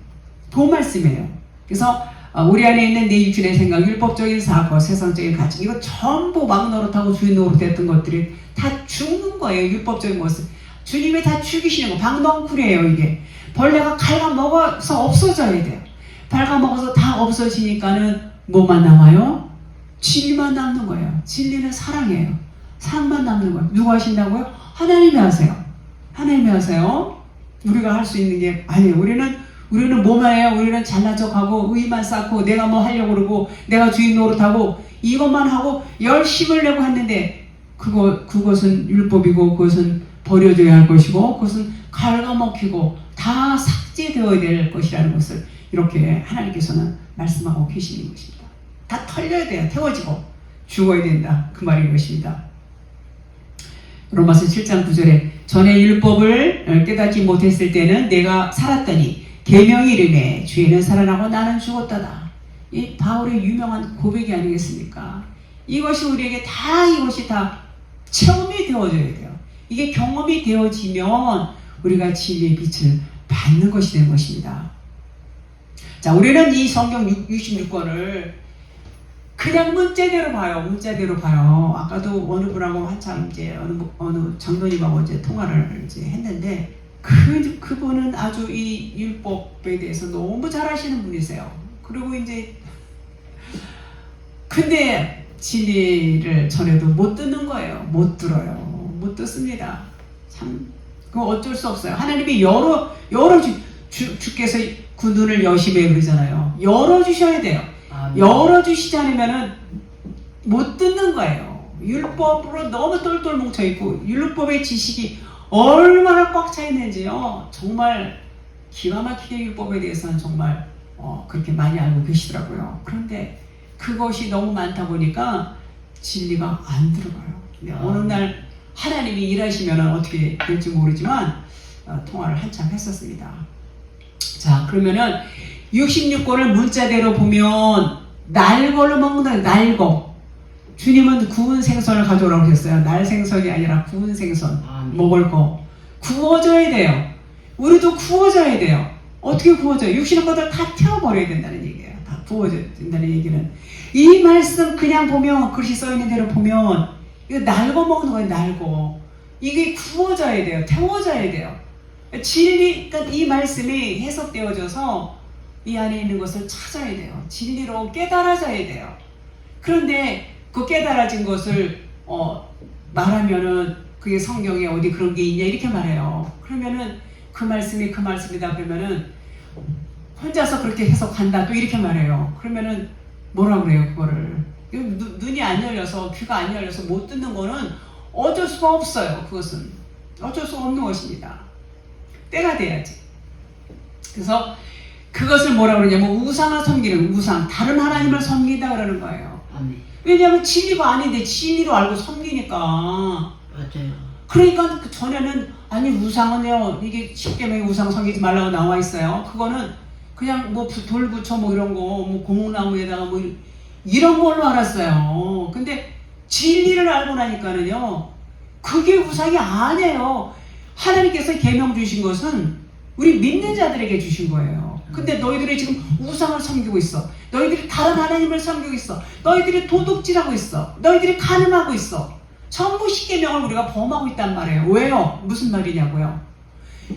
그 말씀이에요. 그래서 우리 안에 있는 내 육신의 생각, 율법적인 사고, 세상적인 가치 이거 전부 막 노릇하고 주인 노릇했던 것들이 다 죽는 거예요. 율법적인 모습. 주님이 다 죽이시는 거. 박농쿨이에요. 이게 벌레가 갉아먹어서 없어져야 돼요. 갉아먹어서 다 없어지니까는 뭐만 남아요? 진리만 남는 거예요. 진리는 사랑이에요. 사랑만 남는 거예요. 누가 하신다고요? 하나님이 하세요. 하나님이 하세요. 우리가 할 수 있는 게 아니에요. 우리는 뭐만 해요? 우리는 잘난 척하고 의만 쌓고 내가 뭐 하려고 그러고 내가 주인 노릇하고 이것만 하고 열심을 내고 했는데 그것은 율법이고 그것은 버려져야 할 것이고 그것은 갉아먹히고 다 삭제되어야 될 것이라는 것을 이렇게 하나님께서는 말씀하고 계시는 것입니다. 다 털려야 돼요. 태워지고 죽어야 된다. 그 말인 것입니다. 로마서 7장 9절에 전에 율법을 깨닫지 못했을 때는 내가 살았더니 계명이 이르매 주에는 살아나고 나는 죽었다다. 이 바울의 유명한 고백이 아니겠습니까? 이것이 우리에게 이것이 다 체험이 되어져야 돼요. 이게 경험이 되어지면 우리가 진리의 빛을 받는 것이 되는 것입니다. 자, 우리는 이 성경 66권을 그냥 문자대로 봐요. 아까도 어느 분하고 한참 이제 어느 장로님하고 이제 통화를 이제 했는데 그분은 아주 이 율법에 대해서 너무 잘 아시는 분이세요. 그리고 이제 근데 진리를 전해도 못 듣는 거예요. 못 들어요. 못 듣습니다. 참 그거 어쩔 수 없어요. 하나님이 주께서 그 눈을 여시매 그러잖아요. 열어주셔야 돼요. 열어주시지 않으면은 못 듣는 거예요. 율법으로 너무 똘똘 뭉쳐있고 율법의 지식이 얼마나 꽉 차 있는지요. 정말 기가 막히게 율법에 대해서는 정말 그렇게 많이 알고 계시더라고요. 그런데 그것이 너무 많다 보니까 진리가 안 들어가요. 어느 날 하나님이 일하시면 어떻게 될지 모르지만 통화를 한참 했었습니다. 자, 그러면은 66권을 문자대로 보면 날거를 먹는다. 날거. 주님은 구운 생선을 가져오라고 하셨어요. 날 생선이 아니라 구운 생선. 먹을 거. 구워져야 돼요. 우리도 구워져야 돼요. 어떻게 구워져요? 육신의 것들 다 태워버려야 된다는 얘기예요. 다 구워져야 된다는 얘기는. 이 말씀 그냥 보면, 글씨 써있는 대로 보면 이거 날거 먹는 거예요. 날거. 이게 구워져야 돼요. 태워져야 돼요. 진리, 그러니까 이 말씀이 해석되어져서 이 안에 있는 것을 찾아야 돼요. 진리로 깨달아져야 돼요. 그런데 그 깨달아진 것을 말하면은 그게 성경에 어디 그런 게 있냐 이렇게 말해요. 그러면은 그 말씀이 그 말씀이다 그러면은 혼자서 그렇게 해석한다 또 이렇게 말해요. 그러면은 뭐라 그래요 그거를? 눈이 안 열려서, 귀가 안 열려서 못 듣는 거는 어쩔 수가 없어요. 그것은 어쩔 수가 없는 것입니다. 때가 돼야지. 그래서 그것을 뭐라 그러냐면 우상을 섬기는, 우상, 다른 하나님을 섬긴다 그러는 거예요. 아멘. 왜냐하면 진리가 아닌데 진리로 알고 섬기니까. 맞아요. 그러니까 그 전에는 아니 우상은요, 이게 10계명에 우상 섬기지 말라고 나와 있어요. 그거는 그냥 뭐 돌 붙여 뭐 이런 거, 뭐 고목나무에다가 뭐 이런 걸로 알았어요. 근데 진리를 알고 나니까는요, 그게 우상이 아니에요. 하나님께서 계명 주신 것은 우리 믿는 자들에게 주신 거예요. 근데 너희들이 지금 우상을 섬기고 있어. 너희들이 다른 하나님을 섬기고 있어. 너희들이 도둑질하고 있어. 너희들이 간음하고 있어. 전부 10계명을 우리가 범하고 있단 말이에요. 왜요? 무슨 말이냐고요?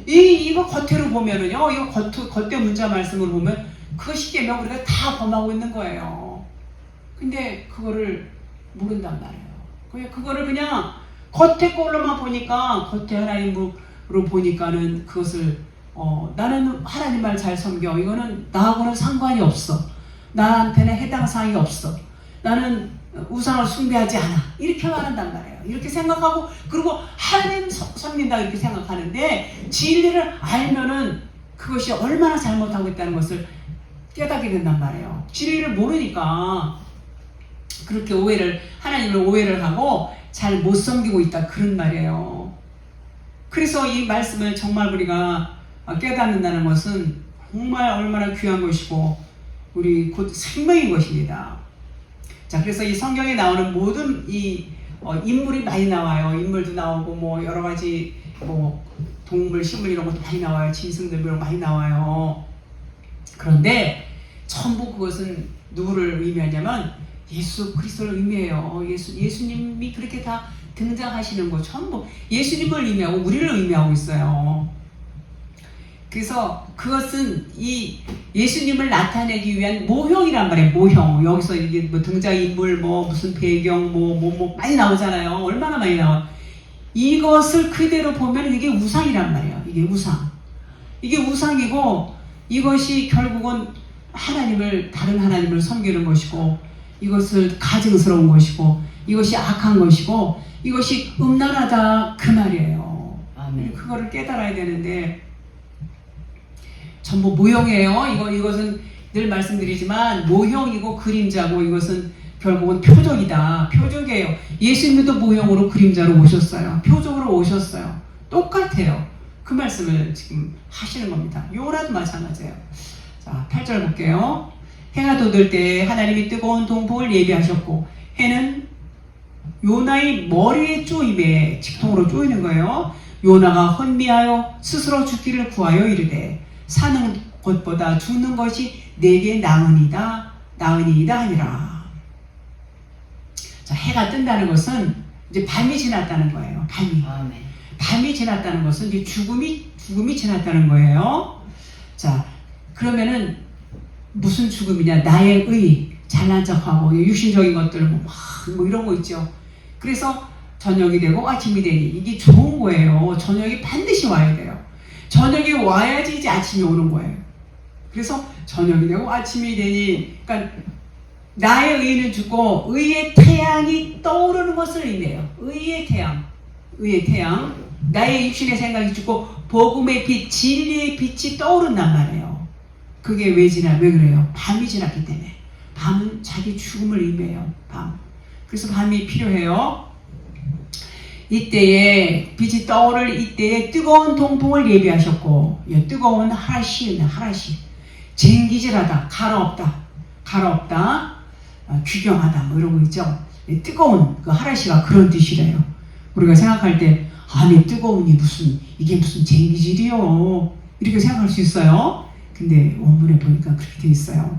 이거 겉으로 보면은요, 이거 겉에 문자 말씀을 보면 그 10계명 우리가 다 범하고 있는 거예요. 근데 그거를 모른단 말이에요. 그거를 그냥 겉에 걸로만 보니까, 겉에 하나님으로 보니까는 그것을 나는 하나님 말 잘 섬겨. 이거는 나하고는 상관이 없어. 나한테는 해당 사항이 없어. 나는 우상을 숭배하지 않아. 이렇게 말한단 말이에요. 이렇게 생각하고, 그리고 하나님 섬긴다 이렇게 생각하는데, 진리를 알면은 그것이 얼마나 잘못하고 있다는 것을 깨닫게 된단 말이에요. 진리를 모르니까 그렇게 하나님을 오해를 하고 잘 못 섬기고 있다, 그런 말이에요. 그래서 이 말씀을 정말 우리가 깨닫는다는 것은 정말 얼마나 귀한 것이고 우리 곧 생명인 것입니다. 자, 그래서 이 성경에 나오는 모든 이 인물이 많이 나와요. 인물도 나오고 뭐 여러 가지 뭐 동물, 식물 이런 것도 많이 나와요. 짐승들 이런 거 많이 나와요. 그런데 전부 그것은 누구를 의미하냐면 예수 그리스도를 의미해요. 예수님이 그렇게 다 등장하시는 거 전부 예수님을 의미하고 우리를 의미하고 있어요. 그래서 그것은 이 예수님을 나타내기 위한 모형이란 말이에요. 모형. 여기서 이게 뭐 등장인물, 뭐 무슨 배경, 뭐 많이 나오잖아요. 얼마나 많이 나와. 이것을 그대로 보면 이게 우상이란 말이에요. 이게 우상. 이게 우상이고, 이것이 결국은 다른 하나님을 섬기는 것이고, 이것을 가증스러운 것이고, 이것이 악한 것이고, 이것이 음란하다, 그 말이에요. 아멘. 그거를 깨달아야 되는데, 전부 모형이에요. 이것은 늘 말씀드리지만 모형이고 그림자고, 이것은 결국은 표적이다. 표적이에요. 예수님도 모형으로 그림자로 오셨어요. 표적으로 오셨어요. 똑같아요. 그 말씀을 지금 하시는 겁니다. 요나도 마찬가지예요. 자, 8절 볼게요. 해가 돋을 때 하나님이 뜨거운 동풍을 예비하셨고, 해는 요나의 머리에 쪼임에, 직통으로 쪼이는 거예요. 요나가 혼미하여 스스로 죽기를 구하여 이르되 사는 것보다 죽는 것이 내게 나으니이다 하니라. 자, 해가 뜬다는 것은 이제 밤이 지났다는 거예요. 밤이 지났다는 것은 이제 죽음이 지났다는 거예요. 자, 그러면은 무슨 죽음이냐? 나의 의, 잘난 척하고 육신적인 것들 뭐 이런 거 있죠. 그래서 저녁이 되고 아침이 되니 이게 좋은 거예요. 저녁이 반드시 와야 돼요. 저녁이 와야지 이제 아침이 오는 거예요. 그래서 저녁이 되고 아침이 되니, 그러니까 나의 의는 죽고 의의 태양이 떠오르는 것을 의미해요. 의의 태양. 나의 육신의 생각이 죽고 복음의 빛, 진리의 빛이 떠오른단 말이에요. 그게 왜 그래요? 밤이 지났기 때문에. 밤은 자기 죽음을 의미해요. 밤. 그래서 밤이 필요해요. 이때에 빛이 떠오를 이때에 뜨거운 동풍을 예비하셨고, 뜨거운 하라시, 쟁기질하다, 가롭다, 규경하다, 뭐 이런 거 있죠. 뜨거운 그 하라시가 그런 뜻이래요. 우리가 생각할 때 아니 뜨거우니 이게 무슨 쟁기질이요, 이렇게 생각할 수 있어요. 근데 원문에 보니까 그렇게 돼 있어요.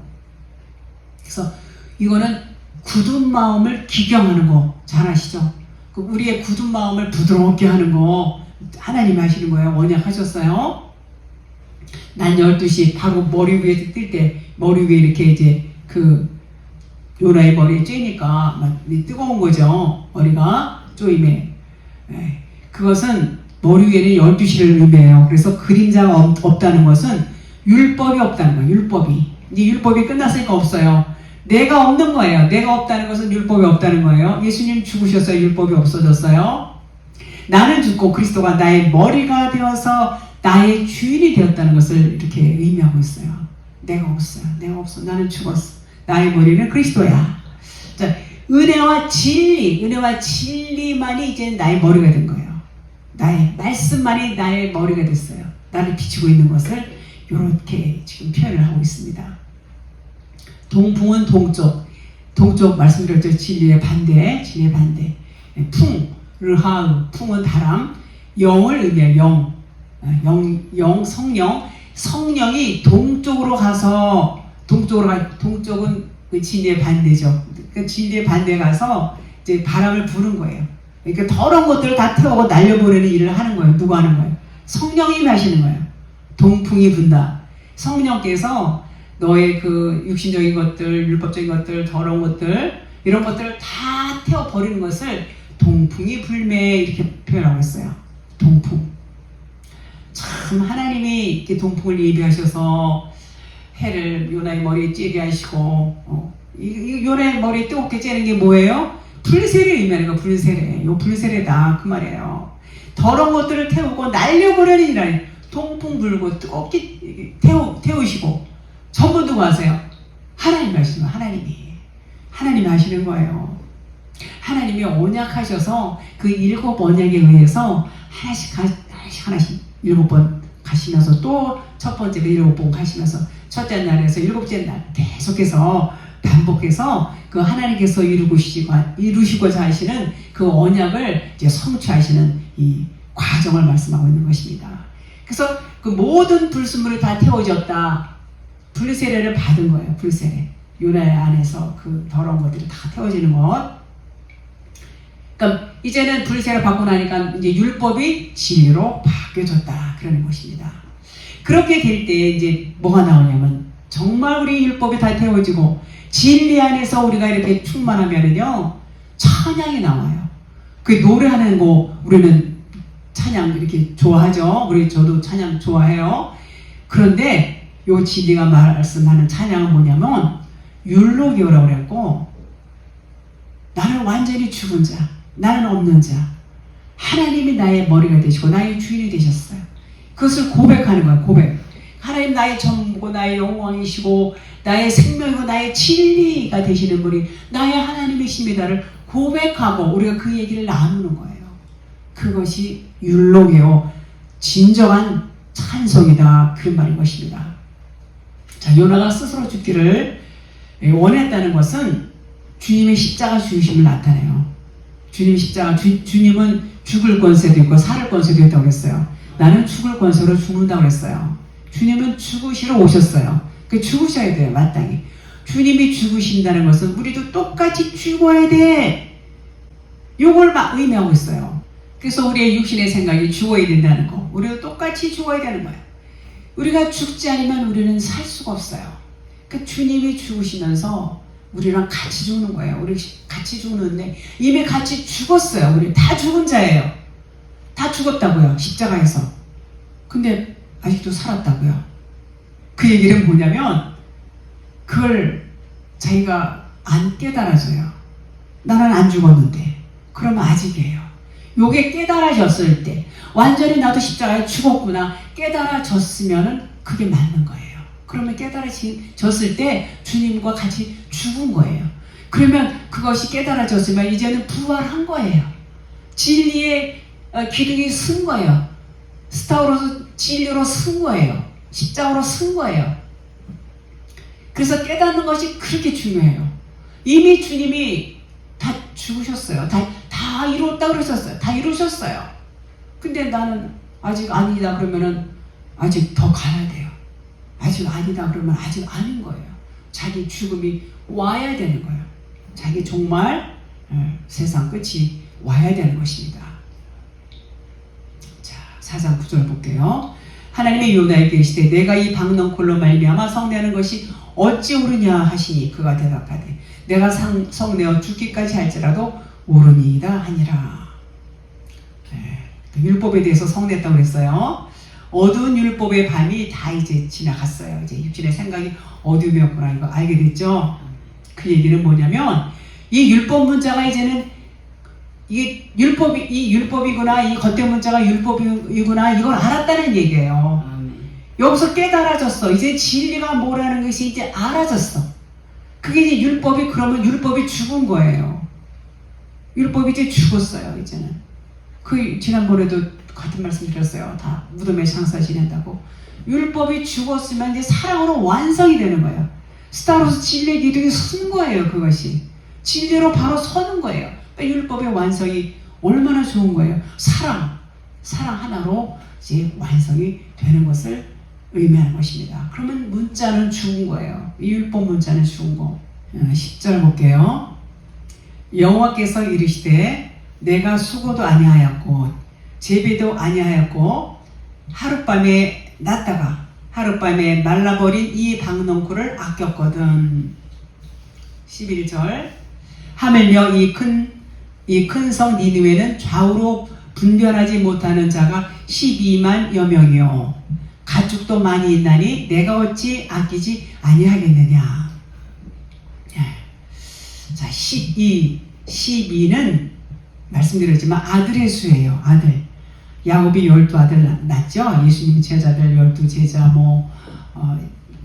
그래서 이거는 굳은 마음을 기경하는 거 잘 아시죠? 우리의 굳은 마음을 부드럽게 하는 거 하나님이 하시는 거예요. 언약하셨어요. 난 12시 바로 머리 위에 뜰 때 머리 위에 이렇게 이제 그 요나의 머리에 쬐니까 막 뜨거운 거죠. 머리가 쪼임에. 그것은 머리 위에는 12시를 의미해요. 그래서 그림자가 없다는 것은 율법이 없다는 거예요. 율법이. 이제 율법이 끝났으니까 없어요. 내가 없는 거예요. 내가 없다는 것은 율법이 없다는 거예요. 예수님 죽으셨어요. 율법이 없어졌어요. 나는 죽고 그리스도가 나의 머리가 되어서 나의 주인이 되었다는 것을 이렇게 의미하고 있어요. 내가 없어요. 내가 없어. 나는 죽었어. 나의 머리는 그리스도야. 자, 은혜와 진리만이 이제 나의 머리가 된 거예요. 나의 말씀만이 나의 머리가 됐어요. 나를 비추고 있는 것을 이렇게 지금 표현을 하고 있습니다. 동풍은 동쪽 말씀드렸죠. 진리의 반대. 르하우, 풍은 바람, 영을 의미해요. 성령이 동쪽으로 가서, 동쪽은 그 진리의 반대죠. 그 진리의 반대에 가서 이제 바람을 부는 거예요. 그러니까 더러운 것들을 다 태우고 날려보내는 일을 하는 거예요. 누가 하는 거예요? 성령이 하시는 거예요. 동풍이 분다. 성령께서 너의 그 육신적인 것들, 율법적인 것들, 더러운 것들, 이런 것들을 다 태워버리는 것을 동풍이 불매 이렇게 표현하고 있어요. 동풍. 참 하나님이 이렇게 동풍을 예비하셔서 해를 요나의 머리에 쬐게 하시고 요나의 머리에 뜨겁게 쬐는 게 뭐예요? 불세례 의미하는 거. 불세례. 요 불세례다 그 말이에요. 더러운 것들을 태우고 날려버리는 일이라니. 동풍 불고 뜨겁게 태우시고 전부 누구 하세요? 하나님 하시는 거예요. 하나님이 하시는 거예요. 하나님이 언약하셔서 그 7 언약에 의해서 하나씩 7번 가시면서 또 첫 번째로 7번 가시면서 첫째 날에서 7째 날 계속해서 반복해서 그 하나님께서 이루시고자 하시는 그 언약을 이제 성취하시는 이 과정을 말씀하고 있는 것입니다. 그래서 그 모든 불순물이 다 태워졌다. 불세례를 받은 거예요. 불세례. 요나의 안에서 그 더러운 것들이 다 태워지는 것. 그러니까 이제는 불세례를 받고 나니까 이제 율법이 진리로 바뀌어졌다. 그러는 것입니다. 그렇게 될 때 이제 뭐가 나오냐면 정말 우리 율법이 다 태워지고 진리 안에서 우리가 이렇게 충만하면은요 찬양이 나와요. 그 노래하는 거 우리는 찬양 이렇게 좋아하죠. 저도 찬양 좋아해요. 그런데 요 진리가 말씀하는 찬양은 뭐냐면 율로기오라고 그랬고 나는 완전히 죽은 자, 나는 없는 자, 하나님이 나의 머리가 되시고 나의 주인이 되셨어요. 그것을 고백하는 거예요. 고백. 하나님 나의 전부고 나의 영광이시고 나의 생명이고 나의 진리가 되시는 분이 나의 하나님이십니다를 고백하고 우리가 그 얘기를 나누는 거예요. 그것이 율로게요. 진정한 찬송이다. 그런 말인 것입니다. 자, 요나가 스스로 죽기를 원했다는 것은 주님의 십자가 죽으심을 나타내요. 주님의 십자가, 주님은 죽을 권세도 있고 살을 권세도 있다고 그랬어요. 나는 죽을 권세로 죽는다고 그랬어요. 주님은 죽으시러 오셨어요. 그 죽으셔야 돼요. 마땅히. 주님이 죽으신다는 것은 우리도 똑같이 죽어야 돼. 요걸 막 의미하고 있어요. 그래서 우리의 육신의 생각이 죽어야 된다는 거. 우리도 똑같이 죽어야 되는 거예요. 우리가 죽지 않으면 우리는 살 수가 없어요. 그 주님이 죽으시면서 우리랑 같이 죽는 거예요. 우리 같이 죽는데 이미 같이 죽었어요. 우리 다 죽은 자예요. 다 죽었다고요. 십자가에서. 근데 아직도 살았다고요. 그 얘기는 뭐냐면 그걸 자기가 안 깨달아져요. 나는 안 죽었는데. 그러면 아직이에요. 요게 깨달아졌을 때 완전히 나도 십자가에 죽었구나 깨달아졌으면 그게 맞는 거예요. 그러면 깨달아졌을 때 주님과 같이 죽은 거예요. 그러면 그것이 깨달아졌으면 이제는 부활한 거예요. 진리의 기둥이 쓴 거예요. 스타로서 진리로 쓴 거예요. 십자가로 쓴 거예요. 그래서 깨닫는 것이 그렇게 중요해요. 이미 주님이 다 죽으셨어요. 다 이루었다고 그러셨어요. 다 이루셨어요. 근데 나는 아직 아니다 그러면은 아직 더 가야 돼요. 아직 아니다 그러면 아직 아닌 거예요. 자기 죽음이 와야 되는 거예요. 자기 정말 세상 끝이 와야 되는 것입니다. 자, 4장 9절 볼게요. 하나님의 요나에게 이르시되 내가 이 박넝쿨로 말미암아 성내는 것이 어찌 옳으냐 하시니 그가 대답하되 내가 성내어 죽기까지 할지라도 옳으니이다 하니라. 율법에 대해서 성냈다고 그랬어요. 어두운 율법의 밤이 다 이제 지나갔어요. 이제 육신의 생각이 어두움이었구나 이거 알게 됐죠. 그 얘기는 뭐냐면 이 율법 문자가 이제는 이게 율법이구나, 이 겉대 문자가 율법이구나, 이걸 알았다는 얘기예요. 여기서 깨달아졌어. 이제 진리가 뭐라는 것이 이제 알아졌어. 그게 이제 율법이, 그러면 율법이 죽은 거예요. 율법이 이제 죽었어요, 이제는. 지난번에도 같은 말씀 드렸어요. 다 무덤에 장사 지낸다고. 율법이 죽었으면 이제 사랑으로 완성이 되는 거예요. 스타로서 진리의 기둥이 선 거예요, 그것이. 진리로 바로 서는 거예요. 율법의 완성이 얼마나 좋은 거예요. 사랑 하나로 이제 완성이 되는 것을 의미하는 것입니다. 그러면 문자는 죽은 거예요. 이 율법 문자는 죽은 거. 10절 볼게요. 여호와께서 이르시되 내가 수고도 아니하였고 재배도 아니하였고 하룻밤에 났다가 하룻밤에 말라버린 이 박농쿨을 아꼈거든. 11절 하물며 이 큰 성 니느웨는 좌우로 분별하지 못하는 자가 12만여 명이요 가축도 많이 있나니 내가 어찌 아끼지 아니하겠느냐. 자, 12는 말씀드렸지만 아들의 수예요. 아들. 야곱이 12아들 낳죠. 예수님 제자들 12제자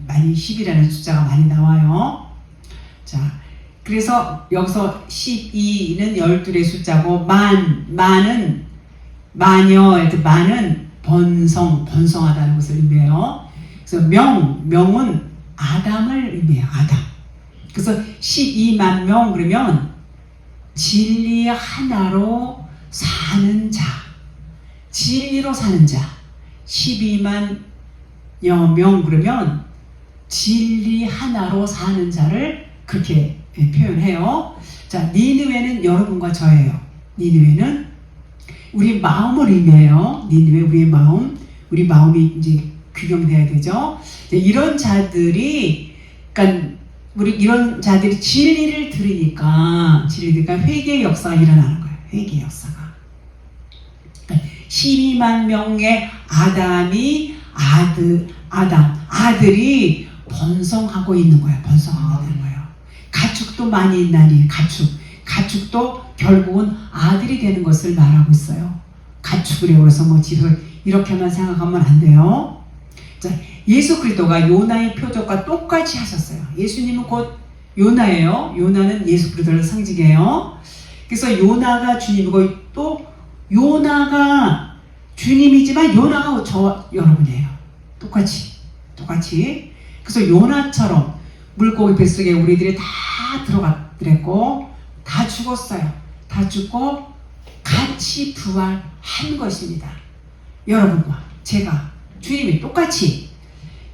많이 10이라는 숫자가 많이 나와요. 자, 그래서 여기서 12는 12의 숫자고 만은 마녀, 만은 번성하다는 것을 의미해요. 그래서 명은 아담을 의미해요. 아담. 그래서 12만 명 그러면 진리 하나로 사는 자, 진리로 사는 자. 12만여 명 그러면 진리 하나로 사는 자를 그렇게 표현해요. 자, 니느웨는 여러분과 저예요. 니느웨는 우리 마음을 의미해요. 니느웨 우리 마음이 이제 규정돼야 되죠. 이런 자들이, 그러니까 이런 자들이 진리를 들으니까 회개의 역사가 일어나는 거예요. 회개의 역사가. 그러니까 12만 명의 아들이 번성하고 있는 거예요. 번성하고 있는 거예요. 가축도 많이 있나니 가축도 결국은 아들이 되는 것을 말하고 있어요. 가축이라고 해서 집을 이렇게만 생각하면 안 돼요. 자, 예수 그리스도가 요나의 표적과 똑같이 하셨어요. 예수님은 곧 요나예요. 요나는 예수 그리스도를 상징해요. 그래서 요나가 주님이고 또 요나가 주님이지만 요나가 여러분이에요. 똑같이. 그래서 요나처럼 물고기 뱃속에 우리들이 다 들어갔고 다 죽었어요. 다 죽고 같이 부활한 것입니다. 여러분과 제가 주님이 똑같이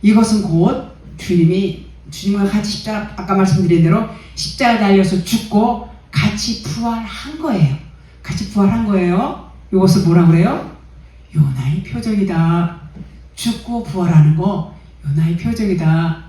이것은 곧 주님과 같이 아까 말씀드린 대로 십자가 달려서 죽고 같이 부활한 거예요. 이것을 뭐라 그래요? 요나의 표적이다. 죽고 부활하는 거 요나의 표적이다.